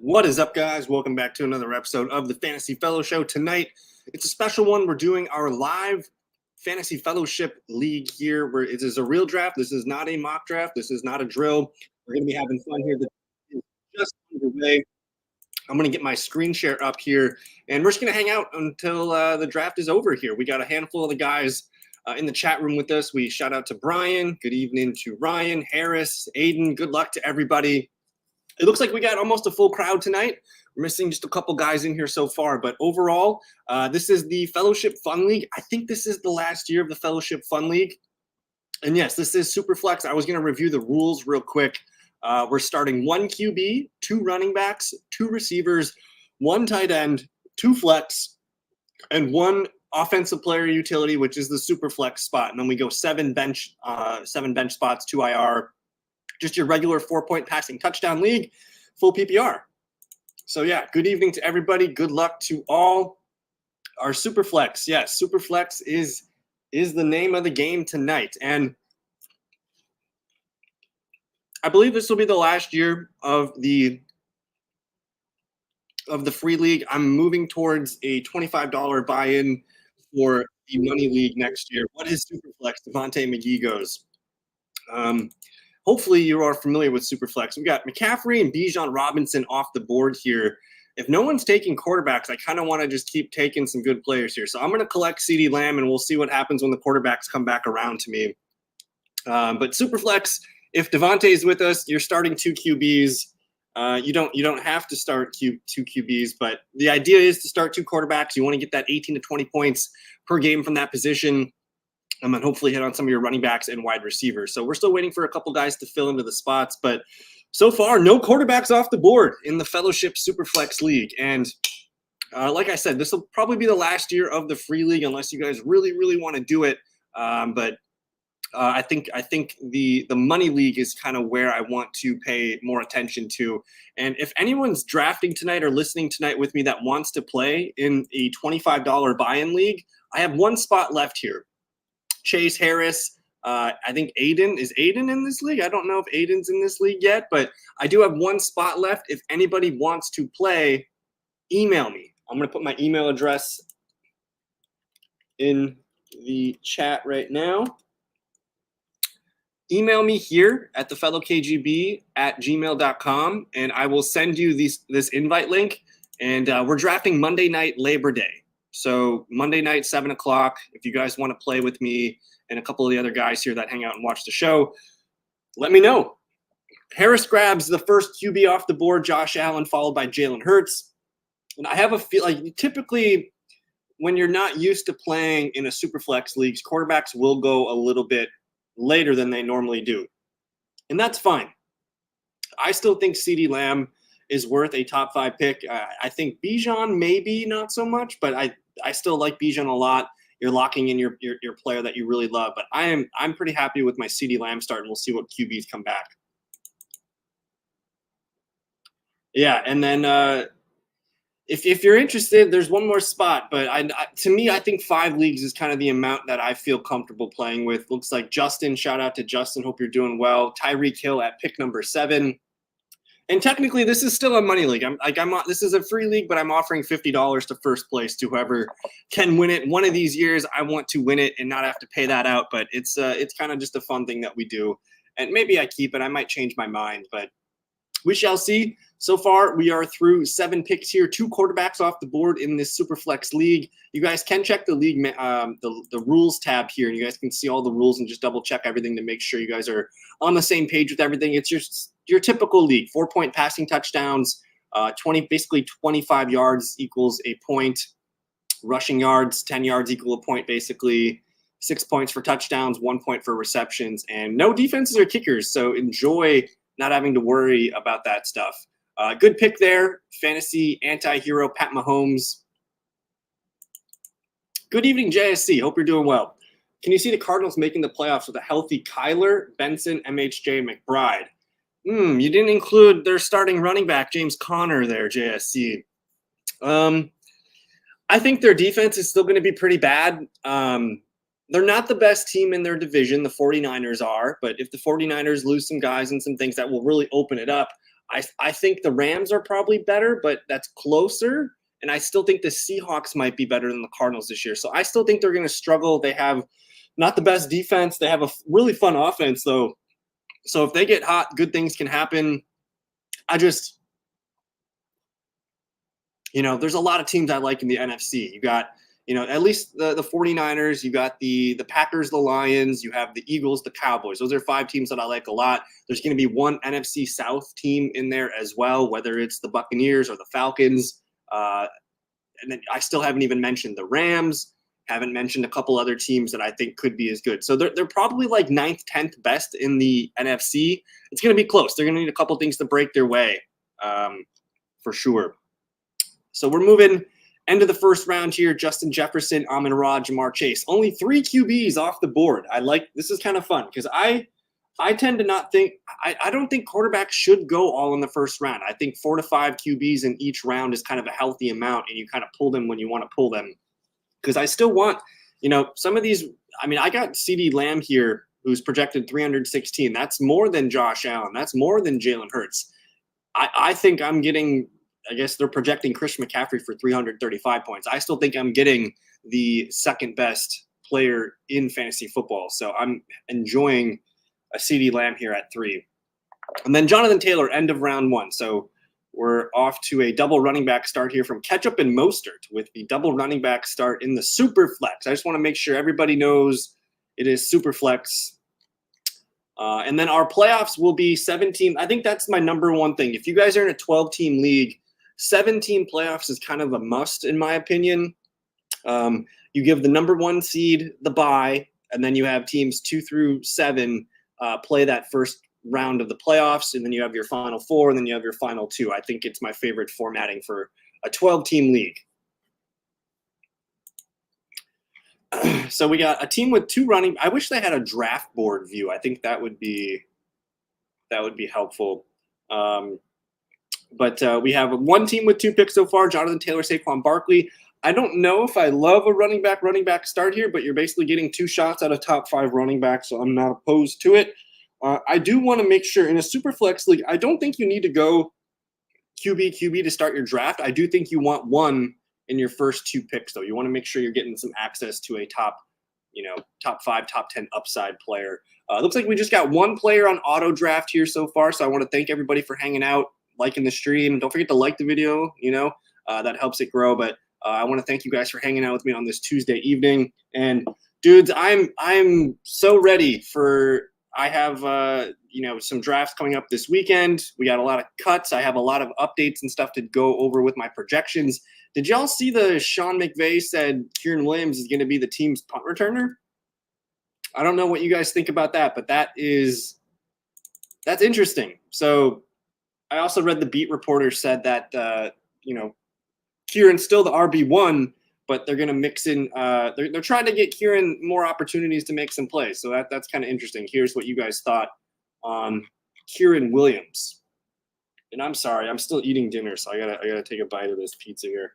What is up, guys? Welcome back to another episode of the Fantasy Fellow Show. Tonight, it's a special one. We're doing our live Fantasy Fellowship League here, where it is a real draft. This is not a mock draft. This is not a drill. We're going to be having fun here. The is just underway. I'm going to get my screen share up here, and we're just going to hang out until the draft is over here. We got a handful of the guys in the chat room with us. We shout out to Brian. Good evening to Ryan, Harris, Aiden. Good luck to everybody. It looks like we got almost a full crowd tonight. We're missing just a couple guys in here so far, but overall, this is the Fellowship Fun League. I think this is the last year of the Fellowship Fun League. And yes, this is Superflex. I was going to review the rules real quick. We're starting 1 QB, 2 running backs, 2 receivers, 1 tight end, 2 flex, and 1 offensive player utility, which is the Superflex spot. And then we go 7 bench spots, 2 IR. Just your regular 4-point passing touchdown league, full PPR. So yeah, good evening to everybody. Good luck to all. Our Superflex, yes, Superflex is the name of the game tonight. And I believe this will be the last year of the free league. I'm moving towards a $25 buy-in for the money league next year. What is Superflex? Devontae McGee goes. Hopefully you are familiar with Superflex. We've got McCaffrey and Bijan Robinson off the board here. If no one's taking quarterbacks, I kind of want to just keep taking some good players here. So I'm going to collect CeeDee Lamb, and we'll see what happens when the quarterbacks come back around to me. But Superflex, if Devontae is with us, you're starting 2 QBs. You don't have to start 2 QBs, but the idea is to start 2 quarterbacks. You want to get that 18 to 20 points per game from that position. And hopefully hit on some of your running backs and wide receivers. So we're still waiting for a couple guys to fill into the spots. But so far, no quarterbacks off the board in the Fellowship Superflex League. And like I said, this will probably be the last year of the free league unless you guys really, really want to do it. But I think the money league is kind of where I want to pay more attention to. And if anyone's drafting tonight or listening tonight with me that wants to play in a $25 buy-in league, I have 1 spot left here. Chase Harris, I think Aiden. Is Aiden in this league? I don't know if Aiden's in this league yet, but I do have 1 spot left. If anybody wants to play, email me. I'm going to put my email address in the chat right now. Email me here at thefellowkgb@gmail.com, and I will send you this invite link. And we're drafting Monday night Labor Day. So Monday night, 7 o'clock, if you guys want to play with me and a couple of the other guys here that hang out and watch the show, let me know. Harris grabs the first QB off the board, Josh Allen, followed by Jalen Hurts. And I have a feel like typically when you're not used to playing in a Superflex leagues, quarterbacks will go a little bit later than they normally do. And that's fine. I still think CeeDee Lamb is worth a top 5 pick. I think Bijan maybe not so much, but I still like Bijan a lot. You're locking in your player that you really love. But I'm pretty happy with my CeeDee Lamb start, and we'll see what QBs come back. Yeah, and then if you're interested, there's 1 more spot. But to me, I think 5 leagues is kind of the amount that I feel comfortable playing with. Looks like Justin. Shout out to Justin. Hope you're doing well. Tyreek Hill at pick number 7. And technically, this is still a money league. This is a free league, but I'm offering $50 to first place to whoever can win it. One of these years, I want to win it and not have to pay that out. But it's kind of just a fun thing that we do. And maybe I keep it. I might change my mind, but we shall see. So far, we are through 7 picks here, 2 quarterbacks off the board in this Superflex league. You guys can check the league, the rules tab here, and you guys can see all the rules and just double check everything to make sure you guys are on the same page with everything. It's your typical league: 4-point passing touchdowns, 25 yards equals a point, rushing yards, 10 yards equal a point, basically 6 points for touchdowns, 1 point for receptions, and no defenses or kickers. So enjoy not having to worry about that stuff. Good pick there. Fantasy anti-hero Pat Mahomes. Good evening, JSC. Hope you're doing well. Can you see the Cardinals making the playoffs with a healthy Kyler, Benson, MHJ, McBride? You didn't include their starting running back, James Conner, there, JSC. I think their defense is still going to be pretty bad. They're not the best team in their division. The 49ers are. But if the 49ers lose some guys and some things, that will really open it up. I think the Rams are probably better, but that's closer. And I still think the Seahawks might be better than the Cardinals this year. So I still think they're going to struggle. They have not the best defense. They have a really fun offense, though. So if they get hot, good things can happen. I just, there's a lot of teams I like in the NFC. You got, at least the 49ers, you got the Packers, the Lions, you have the Eagles, the Cowboys. Those are 5 teams that I like a lot. There's going to be one NFC South team in there as well, whether it's the Buccaneers or the Falcons. And then I still haven't even mentioned the Rams, haven't mentioned a couple other teams that I think could be as good. So they're probably like 9th, 10th best in the NFC. It's going to be close. They're going to need a couple things to break their way, for sure. So we're moving end of the first round here. Justin Jefferson, Amon-Ra, Jamar Chase. Only 3 QBs off the board. This is kind of fun because I tend to not think I don't think quarterbacks should go all in the first round. I think 4 to 5 QBs in each round is kind of a healthy amount, and you kind of pull them when you want to pull them. Because I still want, some of these. I mean, I got CeeDee Lamb here, who's projected 316. That's more than Josh Allen. That's more than Jalen Hurts. I think I'm getting. I guess they're projecting Christian McCaffrey for 335 points. I still think I'm getting the second best player in fantasy football. So I'm enjoying a CeeDee Lamb here at 3. And then Jonathan Taylor, end of round 1. So we're off to a double running back start here from Ketchup and Mostert with the double running back start in the Superflex. I just want to make sure everybody knows it is Superflex. And then our playoffs will be 17. I think that's my number one thing. If you guys are in a 12-team league, 17 playoffs is kind of a must, in my opinion. You give the number 1 seed the bye, and then you have teams 2 through 7 play that first round of the playoffs, and then you have your final 4, and then you have your final 2. I think it's my favorite formatting for a 12-team league. So we got a team with 2 running. I wish they had a draft board view. I think that would be helpful. But we have 1 team with 2 picks so far: Jonathan Taylor, Saquon Barkley. I don't know if I love a running back start here, but you're basically getting 2 shots out of top 5 running backs, so I'm not opposed to it. I do want to make sure in a super flex league, I don't think you need to go QB to start your draft. I do think you want 1 in your first 2 picks, though. You want to make sure you're getting some access to a top 5, top 10 upside player. Looks like we just got 1 player on auto draft here so far, so I want to thank everybody for hanging out, liking the stream. Don't forget to like the video, that helps it grow. But I want to thank you guys for hanging out with me on this Tuesday evening. And dudes, I'm so ready for. I have some drafts coming up this weekend. We got a lot of cuts. I have a lot of updates and stuff to go over with my projections. Did y'all see the Sean McVay said Kieran Williams is going to be the team's punt returner? I don't know what you guys think about that, but that's interesting. So I also read the beat reporter said that Kieran's still the RB1, but they're going to mix in. They're trying to get Kieran more opportunities to make some plays. So that's kind of interesting. Here's what you guys thought on Kieran Williams. And I'm sorry, I'm still eating dinner, so I gotta take a bite of this pizza here.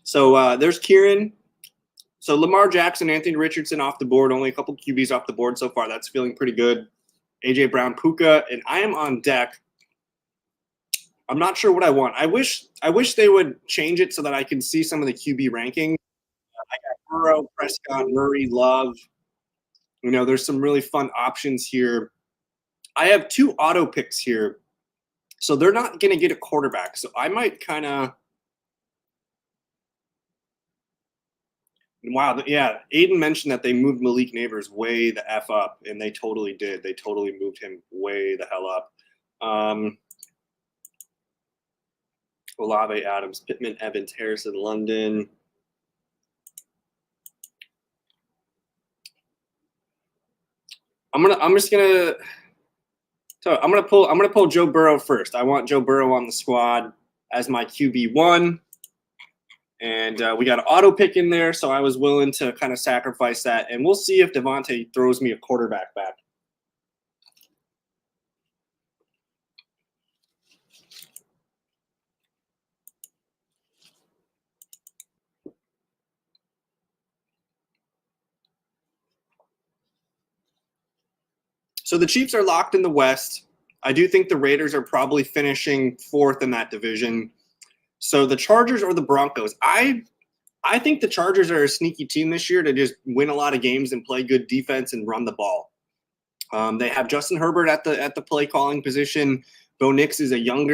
So there's Kieran. So Lamar Jackson, Anthony Richardson off the board. Only a couple QBs off the board so far. That's feeling pretty good. AJ Brown, Puka, and I am on deck. I'm not sure what I want. I wish they would change it so that I can see some of the QB rankings. I got Burrow, Prescott, Murray, Love. There's some really fun options here. I have 2 auto picks here, so they're not going to get a quarterback. So I might kind of. Wow, yeah. Aiden mentioned that they moved Malik Neighbors way the F up, and they totally did. They totally moved him way the hell up. Olave, Adams, Pittman, Evans, Harrison, London. I'm gonna pull Joe Burrow first. I want Joe Burrow on the squad as my QB1. And we got an auto pick in there, so I was willing to kind of sacrifice that. And we'll see if Devontae throws me a quarterback back. So the Chiefs are locked in the West. I do think the Raiders are probably finishing fourth in that division. So the Chargers or the Broncos. I think the Chargers are a sneaky team this year to just win a lot of games and play good defense and run the ball. They have Justin Herbert at the play calling position. Bo Nix is a young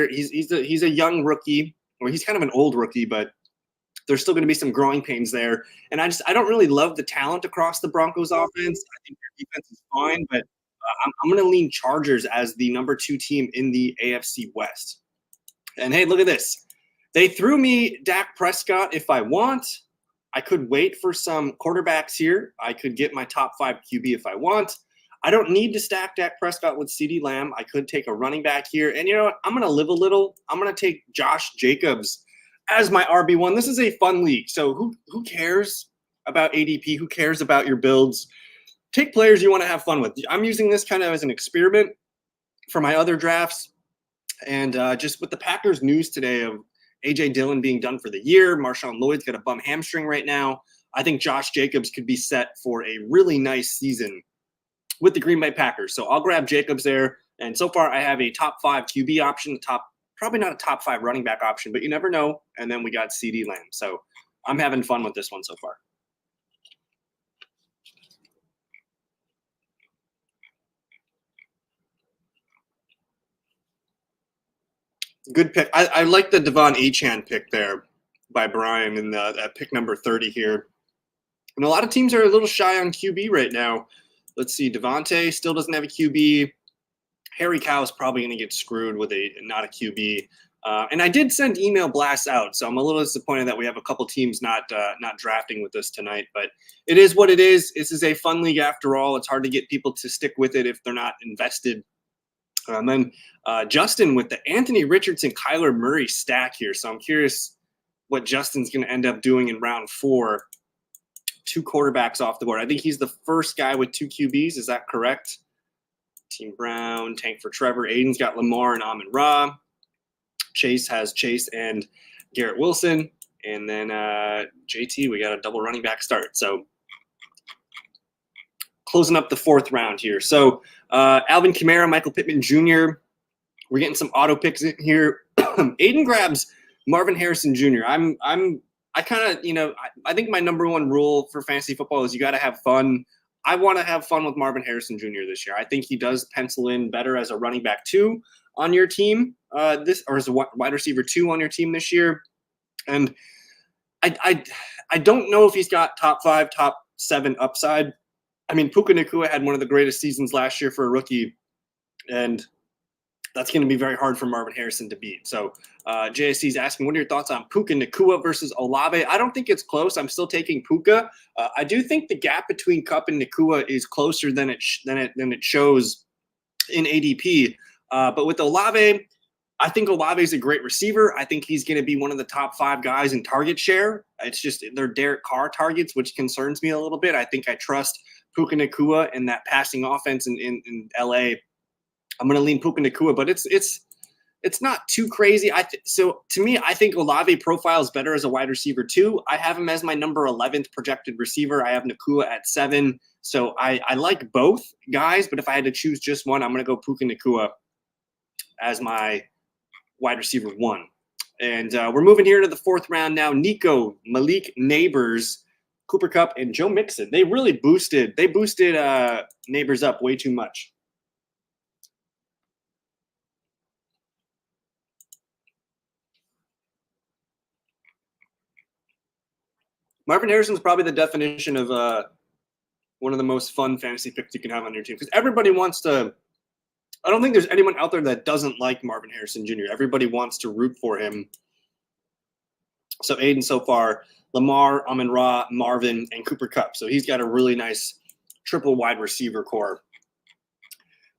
rookie, or he's kind of an old rookie, but there's still going to be some growing pains there. And I don't really love the talent across the Broncos offense. I think their defense is fine, but I'm going to lean Chargers as the number 2 team in the AFC West. And hey, look at this. They threw me Dak Prescott if I want. I could wait for some quarterbacks here. I could get my top 5 QB if I want. I don't need to stack Dak Prescott with CeeDee Lamb. I could take a running back here. And you know what? I'm going to live a little. I'm going to take Josh Jacobs as my RB1. This is a fun league. So who cares about ADP? Who cares about your builds? Take players you want to have fun with. I'm using this kind of as an experiment for my other drafts. And just with the Packers news today of A.J. Dillon being done for the year, Marshawn Lloyd's got a bum hamstring right now. I think Josh Jacobs could be set for a really nice season with the Green Bay Packers. So I'll grab Jacobs there. And so far I have a top 5 QB option, probably not a top 5 running back option, but you never know. And then we got CeeDee Lamb. So I'm having fun with this one so far. Good pick. I like the Devon Achane pick there by Brian in at pick number 30 here. And a lot of teams are a little shy on QB right now. Let's see. Devontae still doesn't have a QB. Harry Cow is probably going to get screwed with not a QB. And I did send email blasts out, so I'm a little disappointed that we have a couple teams not drafting with us tonight. But it is what it is. This is a fun league after all. It's hard to get people to stick with it if they're not invested. And then Justin with the Anthony Richardson, Kyler Murray stack here. So I'm curious what Justin's going to end up doing in round 4. 2 quarterbacks off the board. I think he's the first guy with 2 QBs. Is that correct? Team Brown, Tank for Trevor. Aiden's got Lamar and Amon-Ra. Chase has Chase and Garrett Wilson. And then JT, we got a double running back start. So closing up the 4th round here. So Alvin Kamara, Michael Pittman Jr. We're getting some auto picks in here. Aiden grabs Marvin Harrison Jr. I kind of, I think my number 1 rule for fantasy football is you got to have fun. I want to have fun with Marvin Harrison Jr. this year. I think he does pencil in better as a running back 2 on your team or as a wide receiver 2 on your team this year. And I don't know if he's got top 5, top 7 upside. I mean, Puka Nacua had one of the greatest seasons last year for a rookie, and that's going to be very hard for Marvin Harrison to beat. So JSC is asking, what are your thoughts on Puka Nacua versus Olave? I don't think it's close. I'm still taking Puka. I do think the gap between Kupp and Nacua is closer than it shows in ADP. But with Olave, I think Olave is a great receiver. I think he's going to be one of the top 5 guys in target share. It's just they're Derek Carr targets, which concerns me a little bit. I think I trust Puka Nacua in that passing offense in LA. I'm going to lean Puka Nacua, but it's not too crazy. So to me, I think Olave profile is better as a wide receiver 2. I have him as my number 11th projected receiver. I have Nacua at 7. So I like both guys, but if I had to choose just one, I'm going to go Puka Nacua as my wide receiver 1. And we're moving here to the 4th round now. Nico, Malik Neighbors, Cooper Kupp, and Joe Mixon. They really boosted Neighbors up way too much. Marvin Harrison is probably the definition of one of the most fun fantasy picks you can have on your team, because everybody wants to. I don't think there's anyone out there that doesn't like Marvin Harrison Jr. Everybody wants to root for him. So Aiden so far, Lamar, Amon-Ra, Marvin, and Cooper Kupp. So he's got a really nice triple wide receiver core.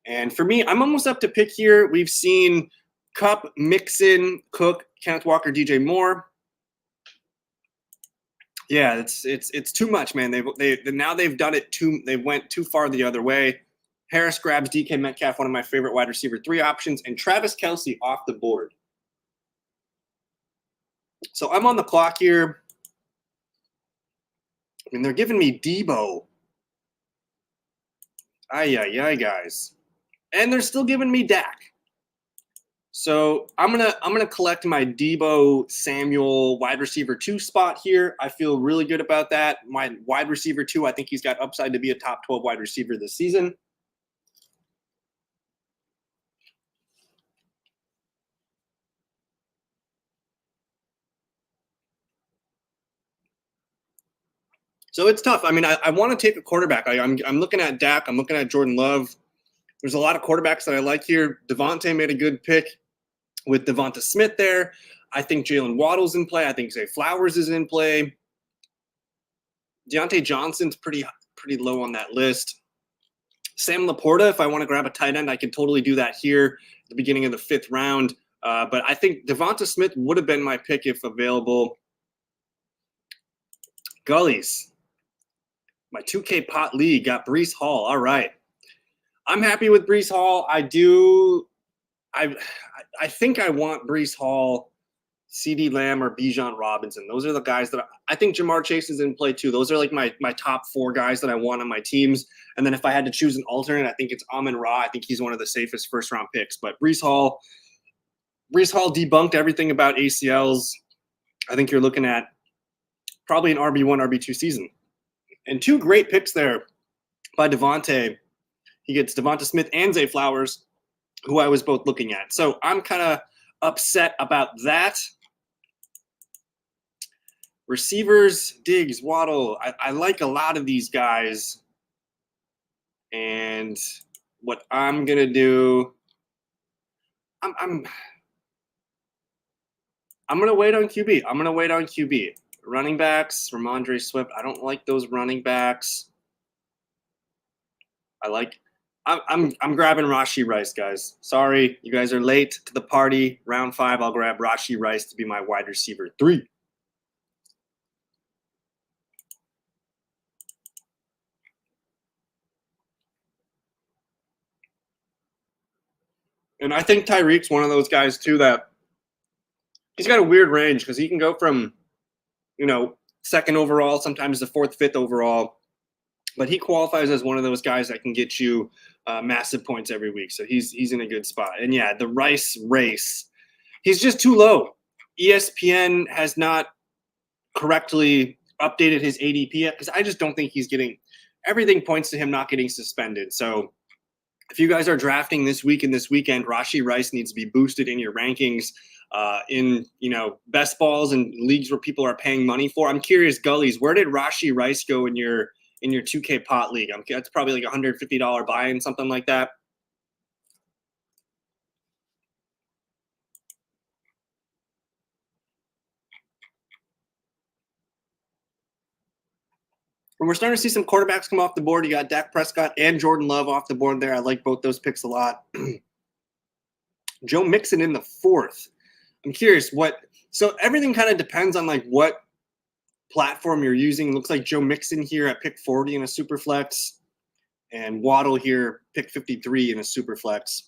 And for me, I'm almost up to pick here. We've seen Kupp, Mixon, Cook, Kenneth Walker, DJ Moore. Yeah, it's too much, man. They've done it too. They went too far the other way. Harris grabs DK Metcalf, one of my favorite wide receiver 3 options, and Travis Kelce off the board. So I'm on the clock here. I mean, they're giving me Debo. Ay, guys. And they're still giving me Dak. So I'm gonna collect my Debo Samuel wide receiver 2 spot here. I feel really good about that. My wide receiver 2, I think he's got upside to be a top 12 wide receiver this season. So it's tough. I mean, I want to take a quarterback. I'm looking at Dak. I'm looking at Jordan Love. There's a lot of quarterbacks that I like here. Devontae made a good pick with Devonta Smith there. I think Jalen Waddle's in play. I think Zay Flowers is in play. Deontay Johnson's pretty low on that list. Sam Laporta, if I want to grab a tight end, I can totally do that here at the beginning of the 5th round. But I think Devonta Smith would have been my pick if available. Gullies. My 2K pot league got Breece Hall. All right. I'm happy with Breece Hall. I think I want Breece Hall, CeeDee Lamb, or Bijan Robinson. Those are the guys that I think Jamar Chase is in play too. Those are like my top 4 guys that I want on my teams. And then if I had to choose an alternate, I think it's Amon-Ra. I think he's one of the safest first-round picks. But Breece Hall debunked everything about ACLs. I think you're looking at probably an RB1, RB2 season. And 2 great picks there by Devontae. He gets Devonta Smith and Zay Flowers, who I was both looking at. So I'm kind of upset about that. Receivers, Diggs, Waddle. I like a lot of these guys. And what I'm going to do, I'm going to wait on QB. I'm going to wait on QB. Running backs, Ramondre Swift. I don't like those running backs. I'm grabbing Rashee Rice, guys. Sorry, you guys are late to the party. Round 5, I'll grab Rashee Rice to be my wide receiver 3. And I think Tyreek's one of those guys too that he's got a weird range because he can go from, 2nd overall, sometimes the 4th, 5th overall. But he qualifies as one of those guys that can get you massive points every week. So he's in a good spot. And yeah, the Rice race, he's just too low. ESPN has not correctly updated his ADP yet because I just don't think he's getting – everything points to him not getting suspended. So if you guys are drafting this week and this weekend, Rashee Rice needs to be boosted in your rankings in, best balls and leagues where people are paying money for. I'm curious, Gullies, where did Rashee Rice go in your 2K pot league? That's probably like $150 buy-in, something like that. And we're starting to see some quarterbacks come off the board. You got Dak Prescott and Jordan Love off the board there. I like both those picks a lot. Joe Mixon in the 4th. I'm curious so everything kind of depends on like what platform you're using. It looks like Joe Mixon here at pick 40 in a Superflex, and Waddle here pick 53 in a Superflex.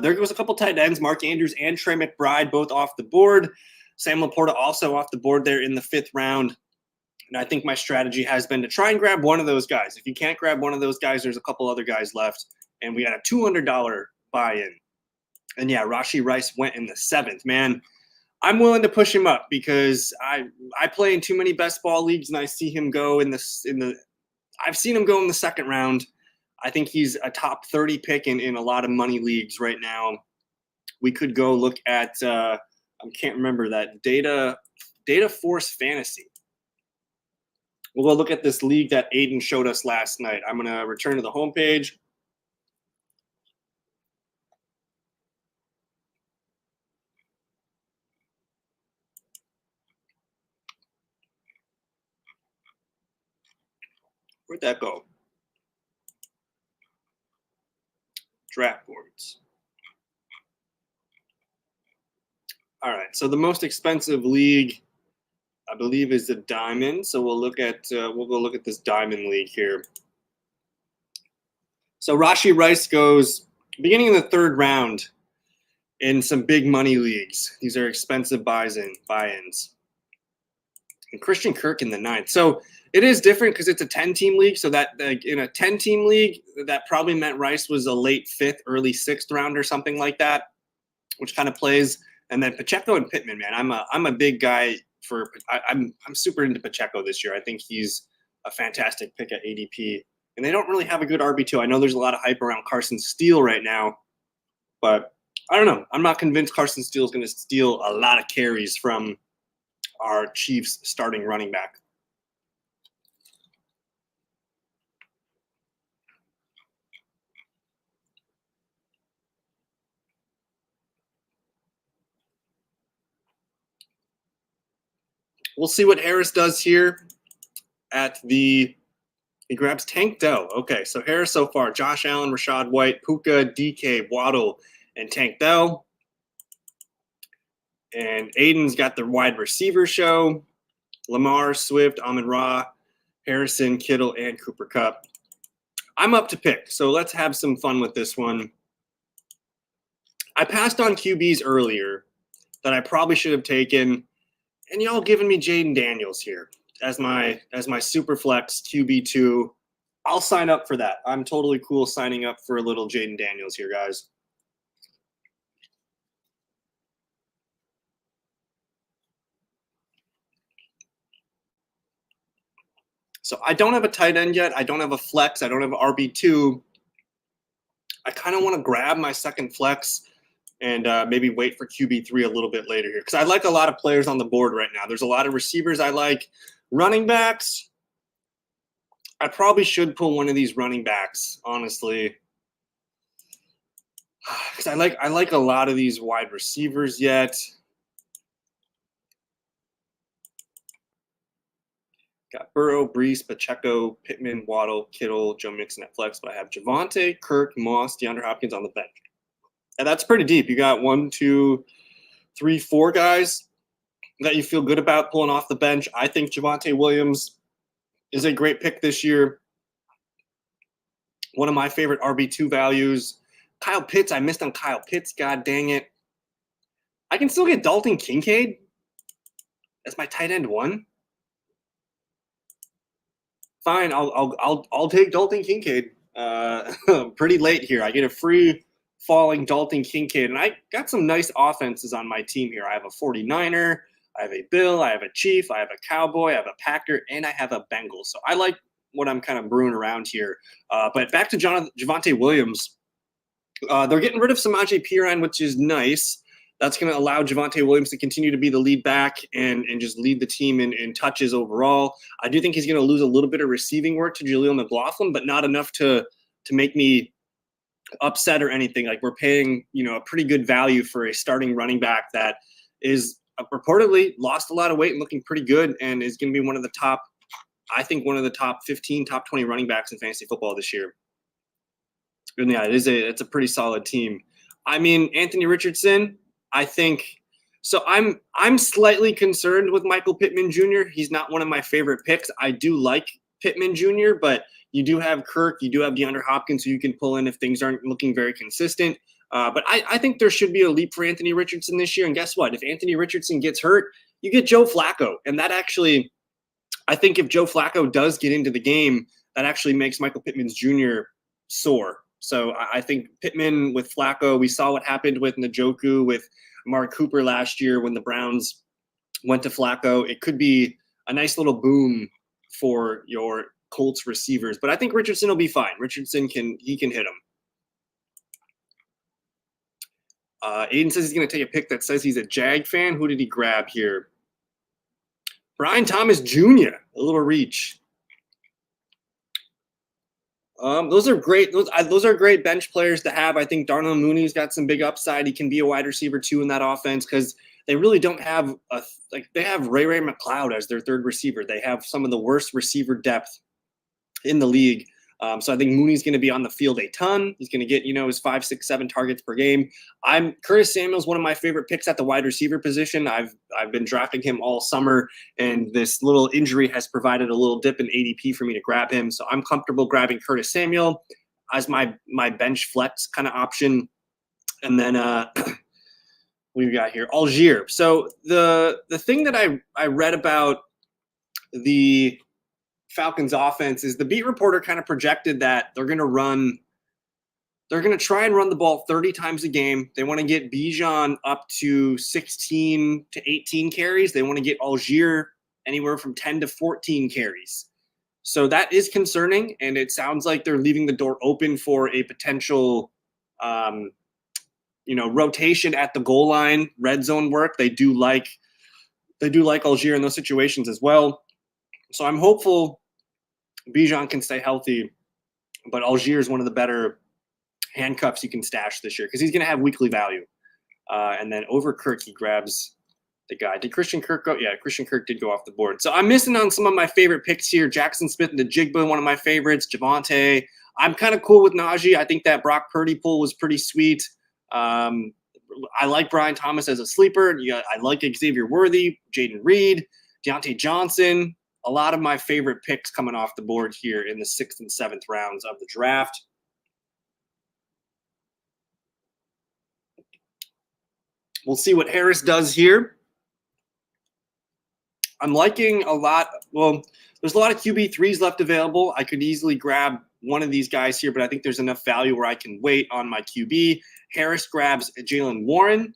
There goes a couple tight ends, Mark Andrews and Trey McBride, both off the board. Sam Laporta also off the board there in the 5th round. And I think my strategy has been to try and grab one of those guys. If you can't grab one of those guys, there's a couple other guys left. And we got a $200 buy-in. And yeah, Rashee Rice went in the 7th. Man, I'm willing to push him up because I play in too many best ball leagues, and I see him go I've seen him go in the 2nd round. I think he's a top 30 pick in a lot of money leagues right now. We could go look at I can't remember that Data Force Fantasy. We'll go look at this league that Aiden showed us last night. I'm going to return to the homepage. Where'd that go? Draft boards. All right. So the most expensive league, I believe, is the Diamond. So we'll go look at this Diamond league here. So Rashee Rice goes beginning of the 3rd round in some big money leagues. These are expensive buy-ins. And Christian Kirk in the 9th. So It is different because it's a 10-team league. So that in a 10-team league, that probably meant Rice was a late 5th, early 6th round or something like that, which kind of plays. And then Pacheco and Pittman, man, I'm a big guy for. I'm super into Pacheco this year. I think he's a fantastic pick at ADP. And they don't really have a good RB2. I know there's a lot of hype around Carson Steele right now, but I don't know. I'm not convinced Carson Steele is going to steal a lot of carries from our Chiefs starting running back. We'll see what Harris does here at the – he grabs Tank Dell. Okay, so Harris so far, Josh Allen, Rashad White, Puka, DK, Waddle, and Tank Dell. And Aiden's got the wide receiver show. Lamar, Swift, Amon-Ra, Harrison, Kittle, and Cooper Kupp. I'm up to pick, so let's have some fun with this one. I passed on QBs earlier that I probably should have taken, and y'all giving me Jaden Daniels here as my Superflex QB2. I'll sign up for that. I'm totally cool signing up for a little Jaden Daniels here, guys. So I don't have a tight end yet. I don't have a flex. I don't have an RB2. I kind of want to grab my second flex and maybe wait for QB3 a little bit later here because I like a lot of players on the board right now. There's a lot of receivers I like. Running backs, I probably should pull one of these running backs, honestly, because I like a lot of these wide receivers yet. Got Burrow, Brees, Pacheco, Pittman, Waddle, Kittle, Joe Mixon at flex, but I have Javonte, Kirk, Moss, DeAndre Hopkins on the bench. And that's pretty deep. You got 1, 2, 3, 4 guys that you feel good about pulling off the bench. I think Javonte Williams is a great pick this year. One of my favorite RB2 values. Kyle Pitts, I missed on Kyle Pitts. God dang it. I can still get Dalton Kincaid as my tight end 1. Fine, I'll take Dalton Kincaid. Pretty late here. I get a free falling Dalton Kincaid, and I got some nice offenses on my team here. I have a 49er, I have a Bill, I have a Chief, I have a Cowboy, I have a Packer, and I have a Bengal. So I like what I'm kind of brewing around here. But back to Javonte Williams. They're getting rid of Samaje Perine, which is nice. That's going to allow Javonte Williams to continue to be the lead back and just lead the team in touches overall. I do think he's going to lose a little bit of receiving work to Jaleel McLaughlin, but not enough to make me upset or anything. Like, we're paying, a pretty good value for a starting running back that is reportedly lost a lot of weight and looking pretty good and is going to be one of the top 15, top 20 running backs in fantasy football this year. And yeah, it's a pretty solid team. I mean, Anthony Richardson, I think so. I'm slightly concerned with Michael Pittman Jr. He's not one of my favorite picks. I do like Pittman Jr., but you do have Kirk, you do have DeAndre Hopkins, who you can pull in if things aren't looking very consistent. But I think there should be a leap for Anthony Richardson this year. And guess what? If Anthony Richardson gets hurt, you get Joe Flacco. And that actually, I think if Joe Flacco does get into the game, that actually makes Michael Pittman Jr. soar. So I think Pittman with Flacco, we saw what happened with Njoku, with Amari Cooper last year when the Browns went to Flacco. It could be a nice little boom for your Colts receivers. But I think Richardson will be fine. Richardson can hit him. Aiden says he's going to take a pick that says he's a Jag fan. Who did he grab here? Brian Thomas Jr., a little reach. Those are great. Those are great bench players to have. I think Darnell Mooney's got some big upside. He can be a wide receiver too in that offense because they really don't have they have Ray McLeod as their third receiver. They have some of the worst receiver depth in the league. So I think Mooney's going to be on the field a ton. He's going to get, his 5, 6, 7 targets per game. Curtis Samuel's one of my favorite picks at the wide receiver position. I've been drafting him all summer, and this little injury has provided a little dip in ADP for me to grab him. So I'm comfortable grabbing Curtis Samuel as my bench flex kind of option. And then we've got here Algier. So the thing that I read about the Falcons offense is the beat reporter kind of projected that they're going to try and run the ball 30 times a game. They want to get Bijan up to 16 to 18 carries. They want to get Algier anywhere from 10 to 14 carries. So that is concerning, and it sounds like they're leaving the door open for a potential rotation at the goal line, red zone work. They do like Algier in those situations as well. So I'm hopeful Bijan can stay healthy, but Algier is one of the better handcuffs you can stash this year because he's going to have weekly value. And then over Kirk, he grabs the guy. Did Christian Kirk go? Yeah, Christian Kirk did go off the board. So I'm missing on some of my favorite picks here. Jackson Smith and the Jigba, one of my favorites. Javonte. I'm kind of cool with Najee. I think that Brock Purdy pull was pretty sweet. I like Brian Thomas as a sleeper. I like Xavier Worthy, Jaden Reed, Deontay Johnson. A lot of my favorite picks coming off the board here in the 6th and 7th rounds of the draft. We'll see what Harris does here. I'm liking a lot. Well, there's a lot of QB3s left available. I could easily grab one of these guys here, but I think there's enough value where I can wait on my QB. Harris grabs Jaylen Warren.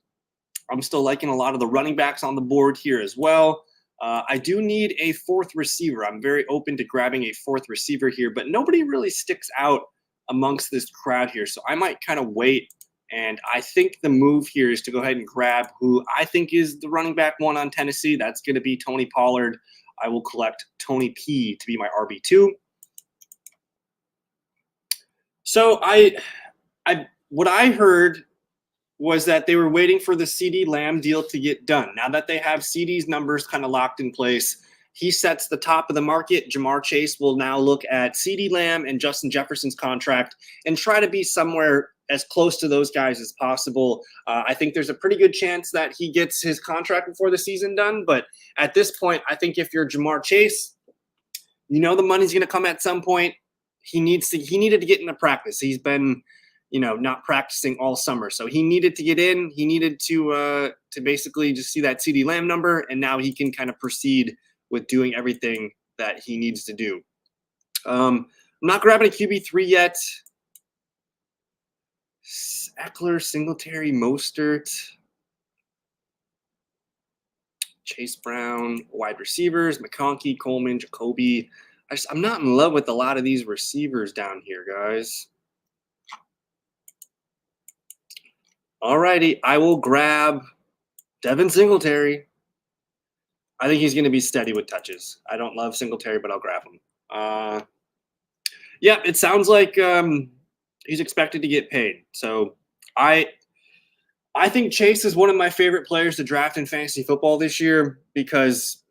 I'm still liking a lot of the running backs on the board here as well. I do need a 4th receiver. I'm very open to grabbing a 4th receiver here, but nobody really sticks out amongst this crowd here. So I might kind of wait. And I think the move here is to go ahead and grab who I think is the running back one on Tennessee. That's going to be Tony Pollard. I will collect Tony P to be my RB2. So what I heard was that they were waiting for the CeeDee Lamb deal to get done. Now that they have CeeDee's numbers kind of locked in place, he sets the top of the market. Jamar Chase will now look at CeeDee Lamb and Justin Jefferson's contract and try to be somewhere as close to those guys as possible. I think there's a pretty good chance that he gets his contract before the season done. But at this point, I think if you're Jamar Chase, the money's going to come at some point. He needed to get into practice. He's been, not practicing all summer. So he needed to get in. He needed to basically just see that CeeDee Lamb number, and now he can kind of proceed with doing everything that he needs to do. I'm not grabbing a QB3 yet. Eckler, Singletary, Mostert, Chase Brown, wide receivers, McConkey, Coleman, Jacoby. I'm not in love with a lot of these receivers down here, guys. All righty, I will grab Devin Singletary. I think he's going to be steady with touches. I don't love Singletary, but I'll grab him. Yeah, it sounds like he's expected to get paid. So I think Chase is one of my favorite players to draft in fantasy football this year because,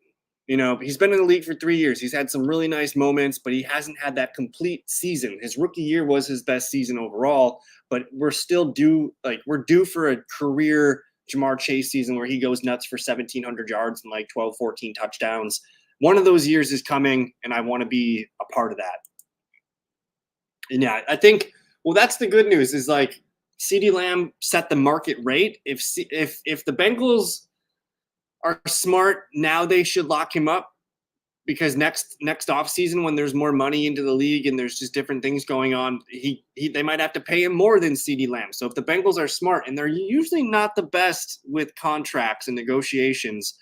he's been in the league for 3 years. He's had some really nice moments, but he hasn't had that complete season. His rookie year was his best season overall, but we're due for a career Jamar Chase season where he goes nuts for 1,700 yards and 12, 14 touchdowns. One of those years is coming, and I want to be a part of that. And yeah, I think, that's the good news is CeeDee Lamb set the market rate. If the Bengals are smart, now they should lock him up because next offseason when there's more money into the league and there's just different things going on, they might have to pay him more than CeeDee Lamb. So if the Bengals are smart, and they're usually not the best with contracts and negotiations,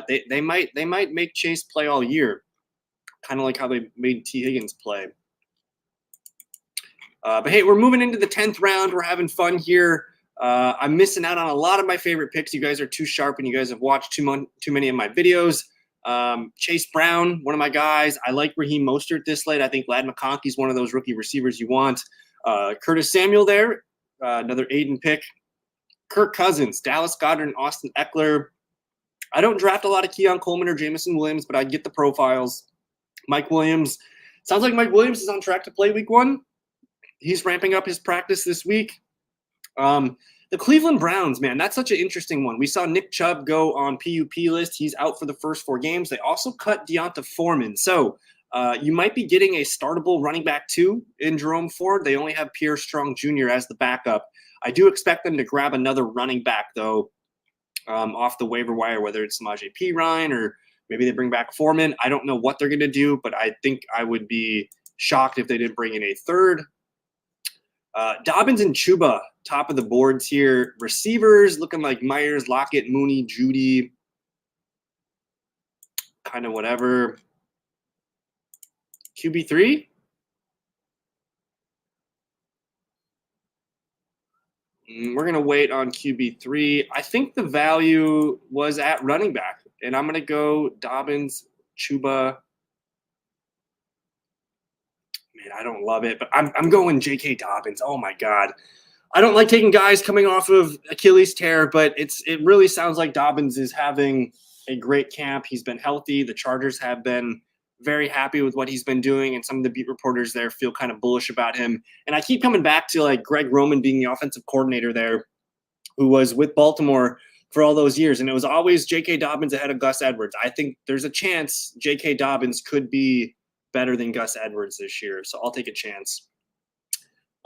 they might make Chase play all year, kind of like how they made T. Higgins play. But hey, we're moving into the 10th round. We're having fun here. I'm missing out on a lot of my favorite picks. You guys are too sharp and you guys have watched too many of my videos. Chase Brown, one of my guys. I like Raheem Mostert this late. I think Ladd McConkey is one of those rookie receivers you want. Curtis Samuel there, another Aiden pick. Kirk Cousins, Dallas Goedert, and Austin Eckler. I don't draft a lot of Keon Coleman or Jamison Williams, but I get the profiles. Mike Williams. Sounds like Mike Williams is on track to play week 1. He's ramping up his practice this week. The Cleveland Browns, man, that's such an interesting one. We saw Nick Chubb go on PUP list. He's out for the first 4 games. They also cut Deonta Foreman. So you might be getting a startable running back 2 in Jerome Ford. They only have Pierre Strong Jr. as the backup. I do expect them to grab another running back, though, off the waiver wire, whether it's Samaje Perine or Maybe they bring back Foreman. I don't know what they're going to do, but I think I would be shocked if they didn't bring in a third. Dobbins and Chuba, top of the boards here. Receivers looking like Myers, Lockett, Mooney, Judy, kind of whatever. QB3? We're going to wait on QB3. I think the value was at running back, and I'm going to go Dobbins, Chuba. Man, I don't love it, but I'm going J.K. Dobbins. Oh, my God. I don't like taking guys coming off of Achilles tear, but it really sounds like Dobbins is having a great camp. He's been healthy. The Chargers have been very happy with what he's been doing, and some of the beat reporters there feel kind of bullish about him. And I keep coming back to like Greg Roman being the offensive coordinator there, who was with Baltimore for all those years, and it was always J.K. Dobbins ahead of Gus Edwards. I think there's a chance J.K. Dobbins could be better than Gus Edwards this year, so I'll take a chance.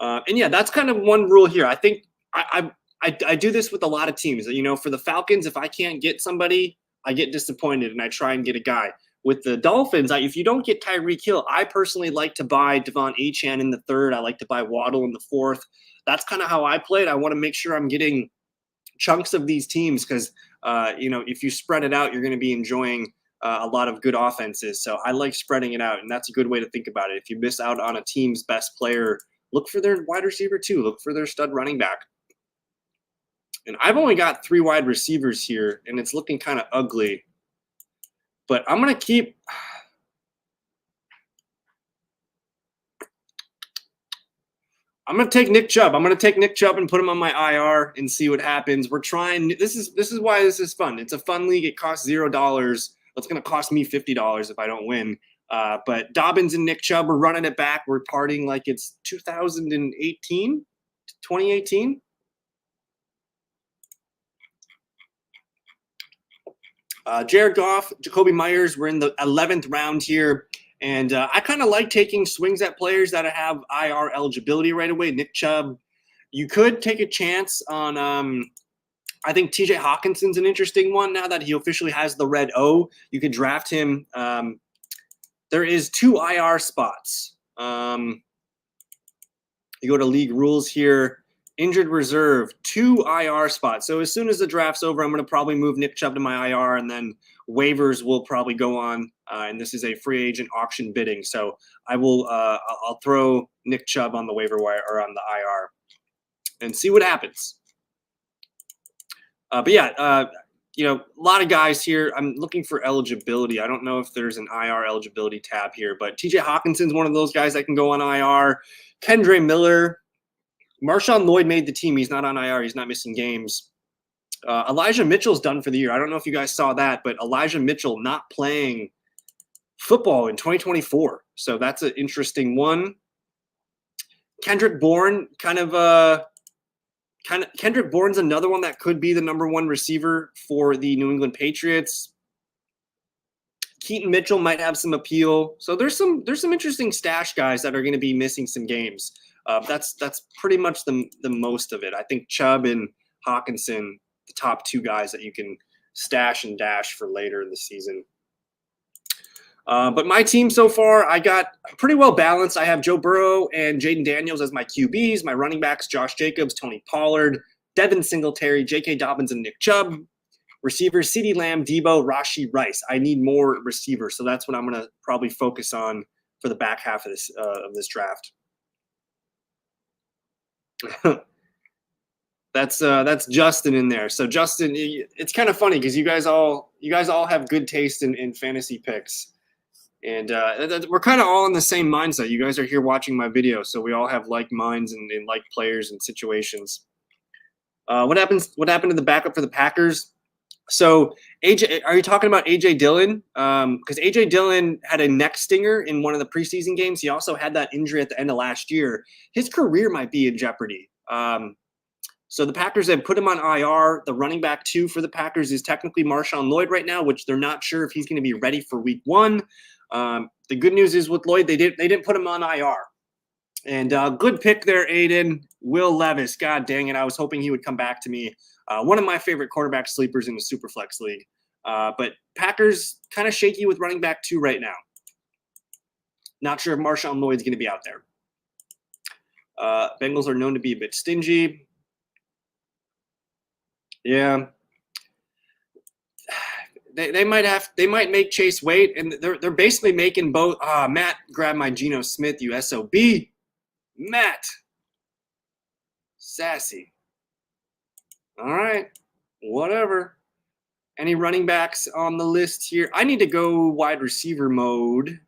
And yeah, that's kind of one rule here. I think I do this with a lot of teams. You know, for the Falcons, if I can't get somebody, I get disappointed and I try and get a guy. With the Dolphins, if you don't get Tyreek Hill, I personally like to buy Devon Achane in the third. I like to buy Waddle in the fourth. That's kind of how I play it. I want to make sure I'm getting chunks of these teams because, you know, if you spread it out, you're going to be enjoying a lot of good offenses. So I like spreading it out, and that's a good way to think about it. If you miss out on a team's best player, look for their wide receiver too. Look for their stud running back. And I've only got 3 wide receivers here, and it's looking kind of ugly. But I'm going to keep – I'm going to take Nick Chubb. I'm going to take Nick Chubb and put him on my IR and see what happens. We're trying – this is why this is fun. It's a fun league. It costs $0. It's going to cost me $50 if I don't win. But Dobbins and Nick Chubb are running it back. We're partying like it's 2018. Jared Goff, Jacoby Myers, we're in the 11th round here. And I kind of like taking swings at players that have IR eligibility right away. Nick Chubb, you could take a chance on I think TJ Hawkinson's an interesting one now that he officially has the red O. You could draft him. There is 2 IR spots. You go to league rules here. Injured reserve, 2 IR spots. So as soon as the draft's over, I'm going to probably move Nick Chubb to my IR, and then waivers will probably go on. And this is a free agent auction bidding. So I will I'll throw Nick Chubb on the waiver wire or on the IR and see what happens. But yeah, you know, a lot of guys here. I'm looking for eligibility. I don't know if there's an IR eligibility tab here, but TJ Hawkinson's one of those guys that can go on IR. Kendre Miller. Marshawn Lloyd made the team. He's not on IR. He's not missing games. Elijah Mitchell's done for the year. I don't know if you guys saw that, but Elijah Mitchell not playing football in 2024. So that's an interesting one. Kendrick Bourne, Kendrick Bourne's another one that could be the #1 receiver for the New England Patriots. Keaton Mitchell might have some appeal. So there's some interesting stash guys that are going to be missing some games. That's pretty much the most of it. I think Chubb and Hawkinson, the top 2 guys that you can stash and dash for later in the season. But my team so far, I got pretty well balanced. I have Joe Burrow and Jaden Daniels as my QBs. My running backs, Josh Jacobs, Tony Pollard, Devin Singletary, J.K. Dobbins, and Nick Chubb. Receivers, CeeDee Lamb, Debo, Rashee Rice. I need more receivers, so that's what I'm going to probably focus on for the back half of this draft. That's Justin in there. So Justin, it's kind of funny because you guys all have good taste in fantasy picks, and we're kind of all in the same mindset. You guys are here watching my video, so we all have like minds and like players and situations. What happened to the backup for the Packers? So AJ, are you talking about AJ Dillon? Because AJ Dillon had a neck stinger in one of the preseason games. He also had that injury at the end of last year. His career might be in jeopardy. So the Packers have put him on IR. The running back 2 for the Packers is technically Marshawn Lloyd right now, which they're not sure if he's going to be ready for week 1. The good news is with Lloyd, they didn't put him on IR. And good pick there, Aiden. Will Levis. God dang it. I was hoping he would come back to me. One of my favorite quarterback sleepers in the Superflex league. But Packers kind of shaky with running back 2 right now. Not sure if Marshawn Lloyd's going to be out there. Bengals are known to be a bit stingy. Yeah. They might make Chase wait, and they're basically making both. Matt, grab my Geno Smith, you SOB. Matt. Sassy. All right. Whatever. Any running backs on the list here? I need to go wide receiver mode.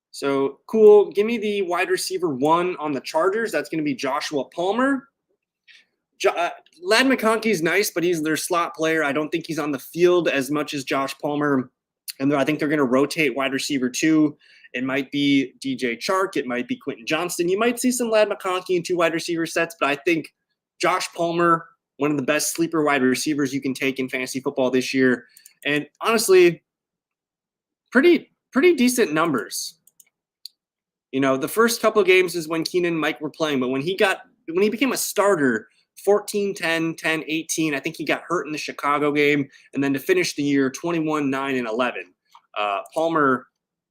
So, cool. Give me the wide receiver 1 on the Chargers. That's going to be Joshua Palmer. Ladd McConkey's nice, but he's their slot player. I don't think he's on the field as much as Josh Palmer. And I think they're going to rotate wide receiver 2. It might be DJ Chark. It might be Quentin Johnston. You might see some Ladd McConkey in 2 wide receiver sets, but I think Josh Palmer, one of the best sleeper wide receivers you can take in fantasy football this year. And honestly, pretty decent numbers. You know, the first couple of games is when Keenan and Mike were playing, but when he became a starter, 14, 10, 10, 18, I think he got hurt in the Chicago game, and then to finish the year, 21, 9, and 11. Palmer,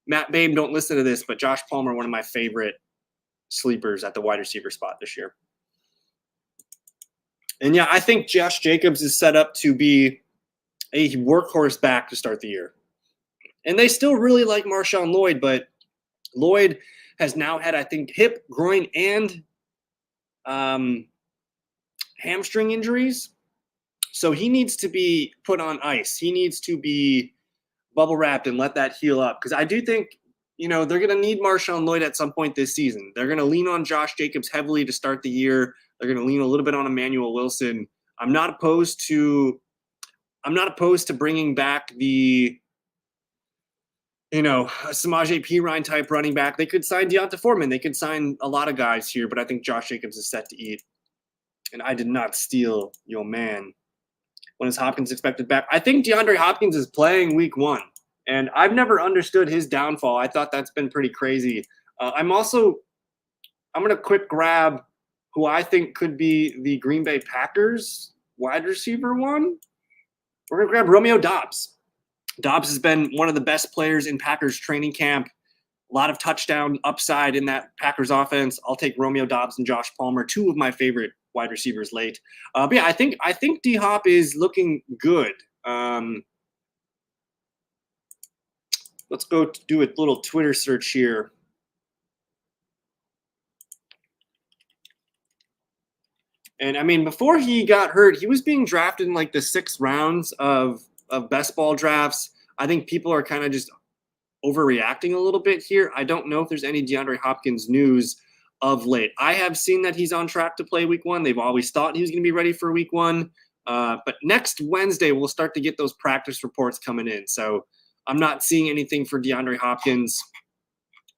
Matt Babe, don't listen to this, but Josh Palmer, one of my favorite sleepers at the wide receiver spot this year. And yeah, I think Josh Jacobs is set up to be a workhorse back to start the year. And they still really like Marshawn Lloyd, but Lloyd has now had, I think, hip, groin, and hamstring injuries. So he needs to be put on ice. He needs to be bubble wrapped and let that heal up. Because I do think, you know, they're going to need Marshawn Lloyd at some point this season. They're going to lean on Josh Jacobs heavily to start the year. They're going to lean a little bit on Emmanuel Wilson. I'm not opposed to bringing back the, you know, a Samaje Perine type running back. They could sign Deonta Foreman. They could sign a lot of guys here, but I think Josh Jacobs is set to eat. And I did not steal your man. When is Hopkins expected back? I think DeAndre Hopkins is playing week 1. And I've never understood his downfall. I thought that's been pretty crazy. I'm going to quick grab who I think could be the Green Bay Packers wide receiver 1. We're going to grab Romeo Doubs. Doubs has been one of the best players in Packers training camp. A lot of touchdown upside in that Packers offense. I'll take Romeo Doubs and Josh Palmer, 2 of my favorite wide receivers late. But yeah, I think D-Hop is looking good. Let's go do a little Twitter search here. And I mean, before he got hurt, he was being drafted in like the 6th rounds of best ball drafts. I think people are kind of just overreacting a little bit here. I don't know if there's any DeAndre Hopkins news of late. I have seen that he's on track to play week 1. They've always thought he was going to be ready for week 1. But next Wednesday, we'll start to get those practice reports coming in. So I'm not seeing anything for DeAndre Hopkins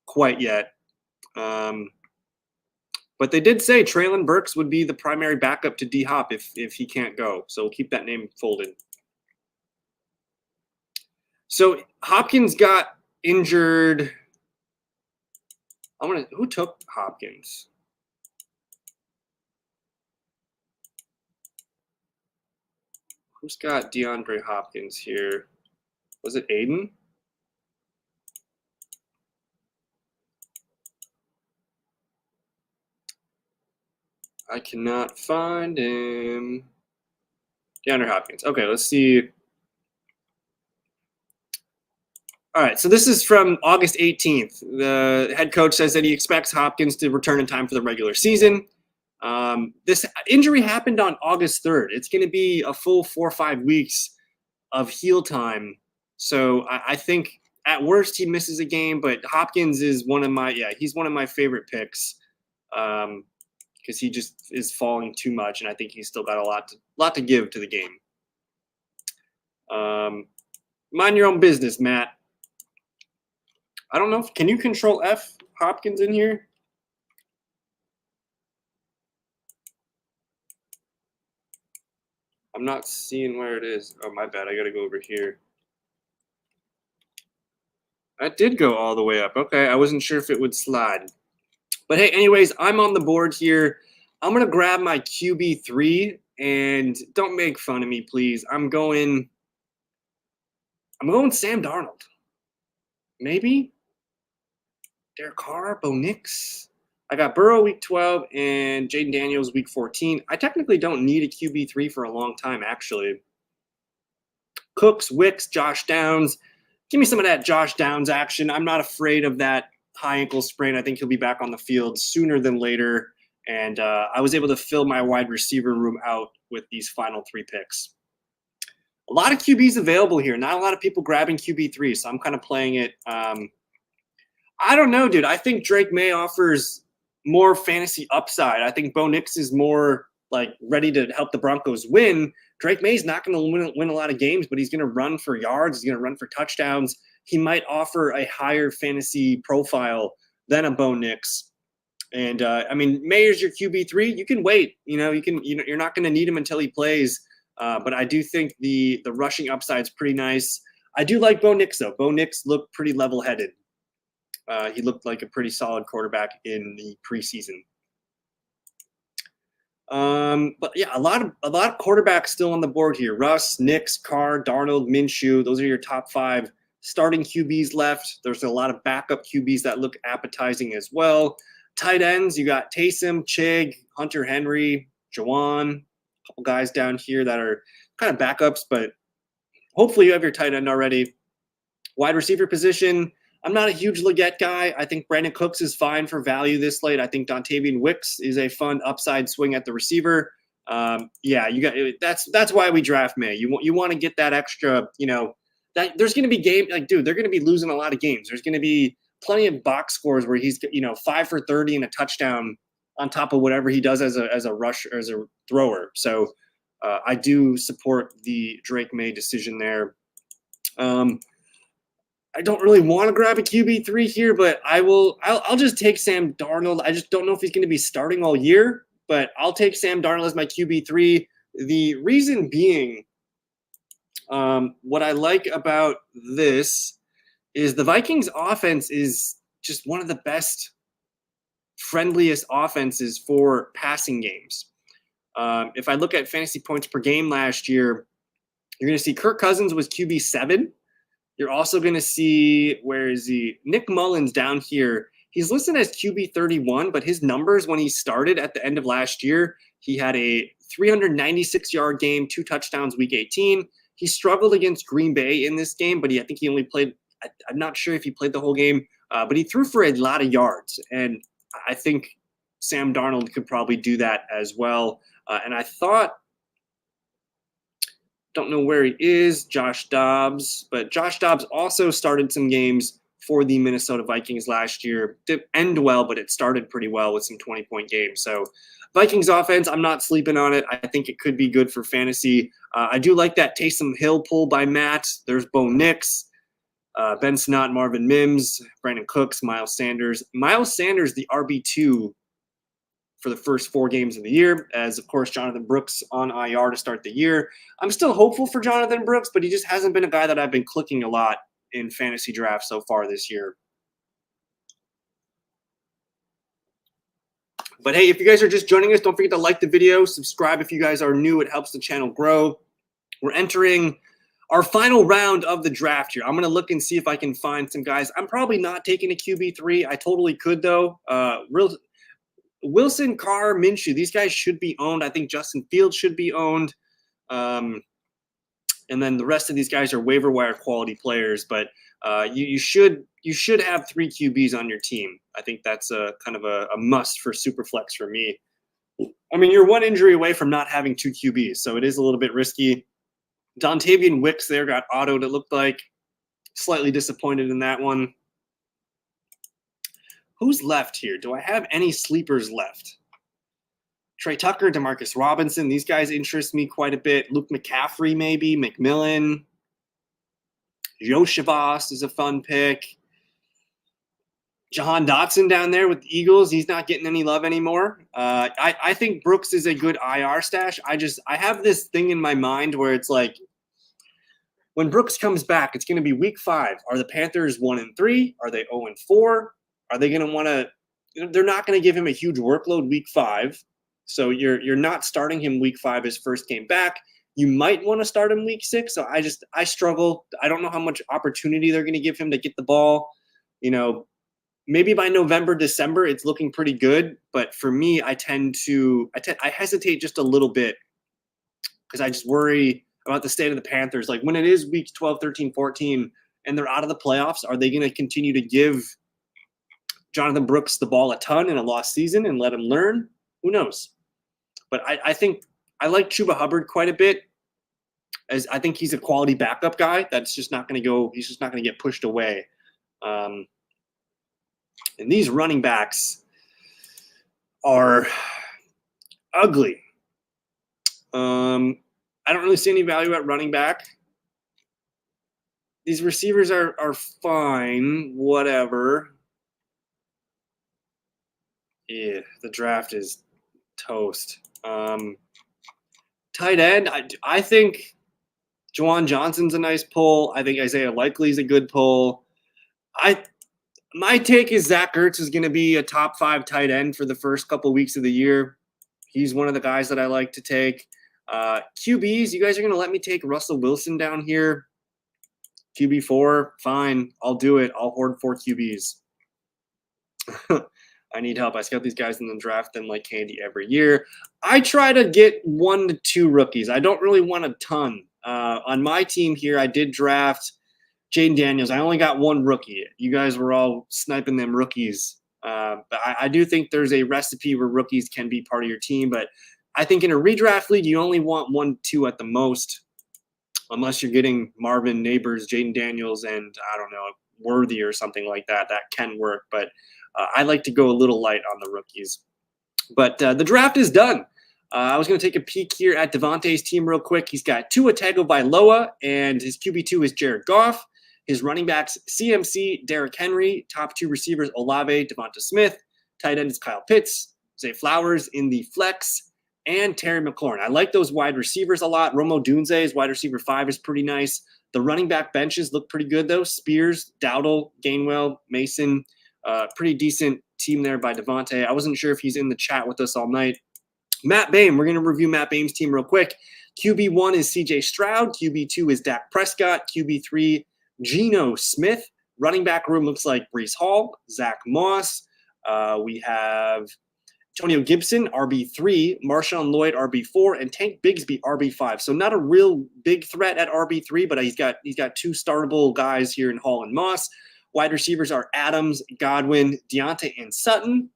quite yet. But they did say Treylon Burks would be the primary backup to D-Hop if he can't go. So we'll keep that name folded. So Hopkins got injured. Who took Hopkins? Who's got DeAndre Hopkins here? Was it Aiden? I cannot find him. DeAndre Hopkins. Okay, let's see. All right, so this is from August 18th. The head coach says that he expects Hopkins to return in time for the regular season. This injury happened on August 3rd. It's going to be a full 4 or 5 weeks of heal time. So I think at worst he misses a game, but Hopkins is he's one of my favorite picks because he just is falling too much, and I think he's still got a lot to give to the game. Mind your own business, Matt. I don't know. Can you control F Hopkins in here? I'm not seeing where it is. Oh, my bad. I got to go over here. That did go all the way up. Okay, I wasn't sure if it would slide. But hey, anyways, I'm on the board here. I'm going to grab my QB3, and don't make fun of me, please. I'm going I'm going Sam Darnold. Maybe Derek Carr, Bo Nix. I got Burrow week 12 and Jaden Daniels week 14. I technically don't need a QB3 for a long time, actually. Cooks, Wicks, Josh Downs. Give me some of that Josh Downs action. I'm not afraid of that high ankle sprain. I think he'll be back on the field sooner than later. And I was able to fill my wide receiver room out with these final 3 picks. A lot of QBs available here. Not a lot of people grabbing QB3, so I'm kind of playing it. I don't know, dude. I think Drake May offers more fantasy upside. I think Bo Nix is more like ready to help the Broncos win. Drake May's not going to win a lot of games, but he's going to run for yards. He's going to run for touchdowns. He might offer a higher fantasy profile than a Bo Nix. And I mean, Mayer's your QB3. You can wait. You're not going to need him until he plays. But I do think the rushing upside is pretty nice. I do like Bo Nix though. Bo Nix looked pretty level-headed. He looked like a pretty solid quarterback in the preseason. But yeah, a lot of quarterbacks still on the board here. Russ, Nix, Carr, Darnold, Minshew. Those are your top 5 starting QBs left. There's a lot of backup QBs that look appetizing as well. Tight ends, you got Taysom, Chig, Hunter Henry, Jawan. A couple guys down here that are kind of backups, but hopefully you have your tight end already. Wide receiver position, I'm not a huge Leggett guy. I think Brandon Cooks is fine for value this late. I think Dontavian Wicks is a fun upside swing at the receiver. Yeah, you got that's why we draft May. You want to get that extra, that there's going to be dude, they're going to be losing a lot of games. There's going to be plenty of box scores where he's 5 for 30 and a touchdown on top of whatever he does as a rush or as a thrower. So I do support the Drake May decision there. I don't really want to grab a QB3 here, but I'll just take Sam Darnold. I just don't know if he's going to be starting all year, but I'll take Sam Darnold as my QB3. The reason being, what I like about this is the Vikings offense is just one of the best, friendliest offenses for passing games. If I look at fantasy points per game last year, you're going to see Kirk Cousins was QB7. You're also going to see, where is he? Nick Mullins down here. He's listed as QB 31, but his numbers when he started at the end of last year, he had a 396-yard game, 2 touchdowns week 18. He struggled against Green Bay in this game, but I think he only played – I'm not sure if he played the whole game, but he threw for a lot of yards. And I think Sam Darnold could probably do that as well. And I thought – don't know where he is, Josh Dobbs, but Josh Dobbs also started some games for the Minnesota Vikings last year. Didn't end well, but it started pretty well with some 20-point games. So Vikings offense, I'm not sleeping on it. I think it could be good for fantasy. I do like that Taysom Hill pull by Matt. There's Bo Nix, Ben Snott, Marvin Mims, Brandon Cooks, Miles Sanders. Miles Sanders, the RB2 for the first 4 games of the year, as of course Jonathan Brooks on IR to start the year. I'm still hopeful for Jonathan Brooks, but he just hasn't been a guy that I've been clicking a lot in fantasy drafts so far this year. But hey, if you guys are just joining us, don't forget to like the video, subscribe if you guys are new. It helps the channel grow. We're entering our final round of the draft here. I'm going to look and see if I can find some guys. I'm probably not taking a QB3. I totally could, though. Wilson, Carr, Minshew, these guys should be owned. I think Justin Fields should be owned. And then the rest of these guys are waiver wire quality players. But you should have 3 QBs on your team. I think that's a kind of a must for Superflex for me. I mean, you're 1 injury away from not having 2 QBs, so it is a little bit risky. Dontavian Wicks there got autoed, it looked like. Slightly disappointed in that one. Who's left here? Do I have any sleepers left? Trey Tucker, Demarcus Robinson. These guys interest me quite a bit. Luke McCaffrey, maybe. McMillan. Joe Shavas is a fun pick. Jahan Dotson down there with the Eagles. He's not getting any love anymore. I think Brooks is a good IR stash. I have this thing in my mind where it's like, when Brooks comes back, it's going to be week 5. Are the Panthers 1-3? Are they 0-4? Are they going to want to – they're not going to give him a huge workload week 5. So you're not starting him week 5, his first game back. you might want to start him week 6. So I struggle. I don't know how much opportunity they're going to give him to get the ball. Maybe by November, December, it's looking pretty good. But for me, I hesitate just a little bit because I just worry about the state of the Panthers. Like when it is weeks 12, 13, 14, and they're out of the playoffs, are they going to continue to give Jonathan Brooks the ball a ton in a lost season and let him learn? Who knows? But I think I like Chuba Hubbard quite a bit, as I think he's a quality backup guy that's just not going to go. He's just not going to get pushed away. And these running backs are ugly. I don't really see any value at running back. These receivers are fine, whatever. Yeah, the draft is toast. Tight end, I think Juwan Johnson's a nice pull. I think Isaiah Likely's a good pull. My take is Zach Ertz is going to be a top 5 tight end for the first couple weeks of the year. He's one of the guys that I like to take. QBs, you guys are going to let me take Russell Wilson down here. QB4, fine. I'll do it. I'll hoard 4 QBs. I need help. I scout these guys in the draft them like candy every year. I try to get 1 to 2 rookies. I don't really want a ton. On my team here, I did draft Jaden Daniels. I only got 1 rookie. You guys were all sniping them rookies. But I do think there's a recipe where rookies can be part of your team. But I think in a redraft league, you only want 1, 2 at the most, unless you're getting Marvin Neighbors, Jaden Daniels, and I don't know, Worthy or something like that. That can work. But I like to go a little light on the rookies. But the draft is done. I was going to take a peek here at Devontae's team real quick. He's got Tua Tagovailoa, and his QB2 is Jared Goff. His running backs, CMC, Derrick Henry. Top 2 receivers, Olave, Devonta Smith. Tight end is Kyle Pitts. Zay Flowers in the flex, and Terry McLaurin. I like those wide receivers a lot. Romo Dunze's wide receiver 5 is pretty nice. The running back benches look pretty good, though. Spears, Dowdle, Gainwell, Mason. Pretty decent team there by Devontae. I wasn't sure if he's in the chat with us all night. Matt Boehm, we're going to review Matt Boehm's team real quick. QB1 is CJ Stroud. QB2 is Dak Prescott. QB3, Geno Smith. Running back room looks like Breece Hall, Zach Moss. We have Antonio Gibson, RB3, Marshawn Lloyd, RB4, and Tank Bigsby, RB5. So not a real big threat at RB3, but he's got 2 startable guys here in Hall and Moss. Wide receivers are Adams, Godwin, Deontay, and Sutton.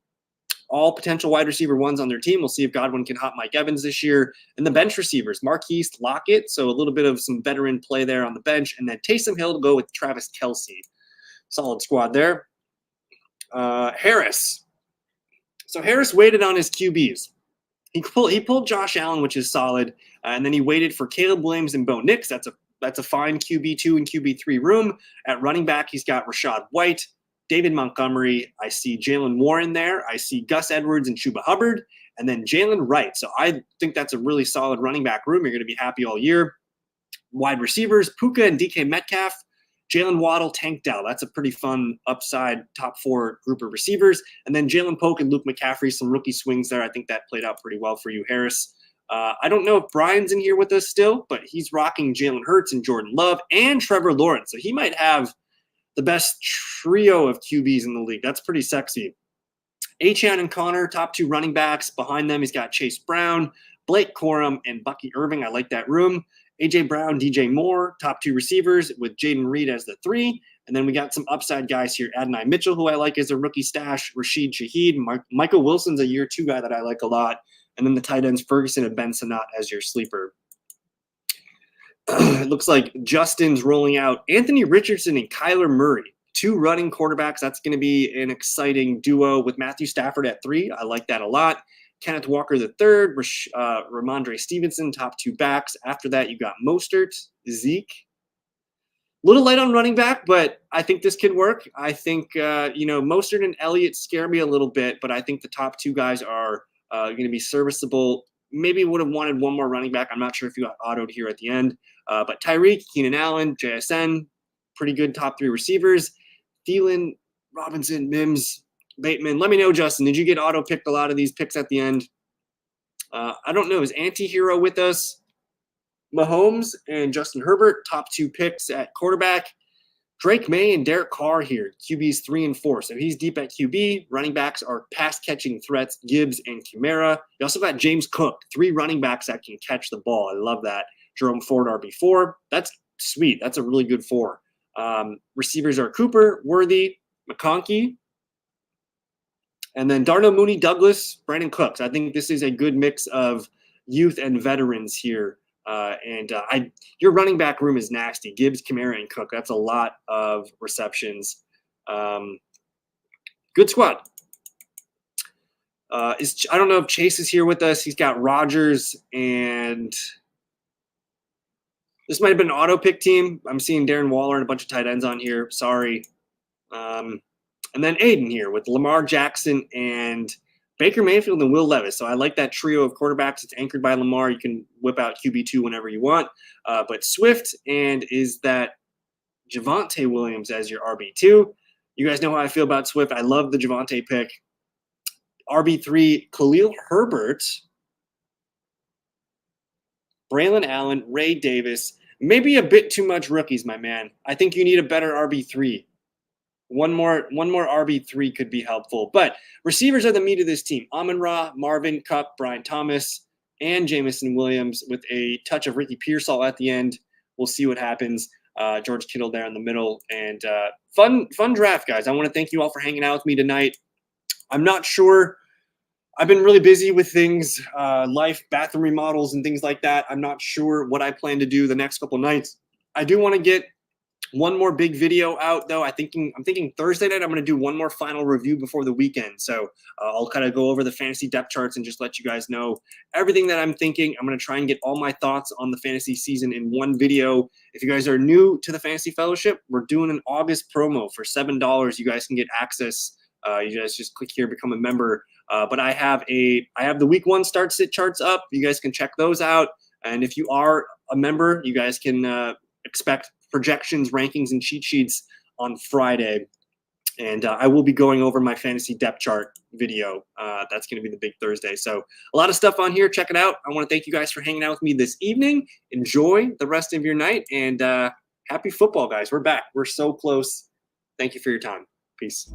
All potential wide receiver 1s on their team. We'll see if Godwin can hop Mike Evans this year. And the bench receivers, Marquise, Lockett. So a little bit of some veteran play there on the bench. And then Taysom Hill to go with Travis Kelce. Solid squad there. Harris. So Harris waited on his QBs. He pulled Josh Allen, which is solid. And then he waited for Caleb Williams and Bo Nix. That's a fine QB2 and QB3 room. At running back, he's got Rashad White, David Montgomery. I see Jalen Warren there. I see Gus Edwards and Chuba Hubbard, and then Jalen Wright. So I think that's a really solid running back room. You're going to be happy all year. Wide receivers, Puka and DK Metcalf, Jalen Waddle, Tank Dell. That's a pretty fun upside top 4 group of receivers. And then Jalen Polk and Luke McCaffrey, some rookie swings there. I think that played out pretty well for you, Harris. I don't know if Brian's in here with us still, but he's rocking Jalen Hurts and Jordan Love and Trevor Lawrence. So he might have the best trio of QBs in the league. That's pretty sexy. Achane and Connor, top 2 running backs. Behind them, he's got Chase Brown, Blake Corum, and Bucky Irving. I like that room. A.J. Brown, DJ Moore, top 2 receivers with Jaden Reed as the 3. And then we got some upside guys here. Adonai Mitchell, who I like as a rookie stash. Rashid Shaheed. Michael Wilson's a year 2 guy that I like a lot. And then the tight ends, Ferguson and Ben Sinnott as your sleeper. It looks like Justin's rolling out Anthony Richardson and Kyler Murray. 2 running quarterbacks. That's going to be an exciting duo with Matthew Stafford at 3. I like that a lot. Kenneth Walker the 3rd, Ramondre Stevenson, top 2 backs. After that, you got Mostert, Zeke. A little light on running back, but I think this could work. I think, Mostert and Elliott scare me a little bit, but I think the top 2 guys are going to be serviceable. Maybe would have wanted 1 more running back. I'm not sure if you got autoed here at the end. But Tyreek, Keenan Allen, JSN, pretty good top 3 receivers. Thielen, Robinson, Mims, Bateman. Let me know, Justin. Did you get auto-picked a lot of these picks at the end? I don't know. Is Anti-Hero with us? Mahomes and Justin Herbert, top 2 picks at quarterback. Drake May and Derek Carr here, QBs 3 and 4. So he's deep at QB. Running backs are pass-catching threats, Gibbs and Kamara. You also got James Cook, 3 running backs that can catch the ball. I love that. Jerome Ford, RB4. That's sweet. That's a really good 4. Receivers are Cooper, Worthy, McConkey, and then Darnell Mooney, Douglas, Brandon Cooks. I think this is a good mix of youth and veterans here. Your running back room is nasty. Gibbs, Kamara, and Cook. That's a lot of receptions. Good squad. I don't know if Chase is here with us. He's got Rodgers, and this might have been an auto pick team. I'm seeing Darren Waller and a bunch of tight ends on here. Sorry. And then Aiden here with Lamar Jackson and Baker Mayfield and Will Levis. So I like that trio of quarterbacks. It's anchored by Lamar. You can whip out QB2 whenever you want. But Swift, and is that Javonte Williams as your RB2. You guys know how I feel about Swift. I love the Javonte pick. RB3, Khalil Herbert, Braylon Allen, Ray Davis. Maybe a bit too much rookies, my man. I think you need a better RB3. One more RB3 could be helpful. But receivers are the meat of this team. Amon-Ra, Marvin, Kupp, Brian Thomas, and Jamison Williams with a touch of Ricky Pearsall at the end. We'll see what happens. George Kittle there in the middle. And fun draft, guys. I want to thank you all for hanging out with me tonight. I'm not sure. I've been really busy with things, life, bathroom remodels, and things like that. I'm not sure what I plan to do the next couple nights. I do want to get one more big video out, though. I'm thinking Thursday night I'm going to do one more final review before the weekend. So I'll kind of go over the fantasy depth charts and just let you guys know everything that I'm thinking. I'm going to try and get all my thoughts on the fantasy season in one video. If you guys are new to the Fantasy Fellowship, we're doing an August promo for $7. You guys can get access. You guys just click here, become a member. But I have the week 1 start sit charts up. You guys can check those out. And if you are a member, you guys can expect projections, rankings, and cheat sheets on Friday. And I will be going over my fantasy depth chart video. That's going to be the big Thursday. So a lot of stuff on here. Check it out. I want to thank you guys for hanging out with me this evening. Enjoy the rest of your night. And happy football, guys. We're back. We're so close. Thank you for your time. Peace.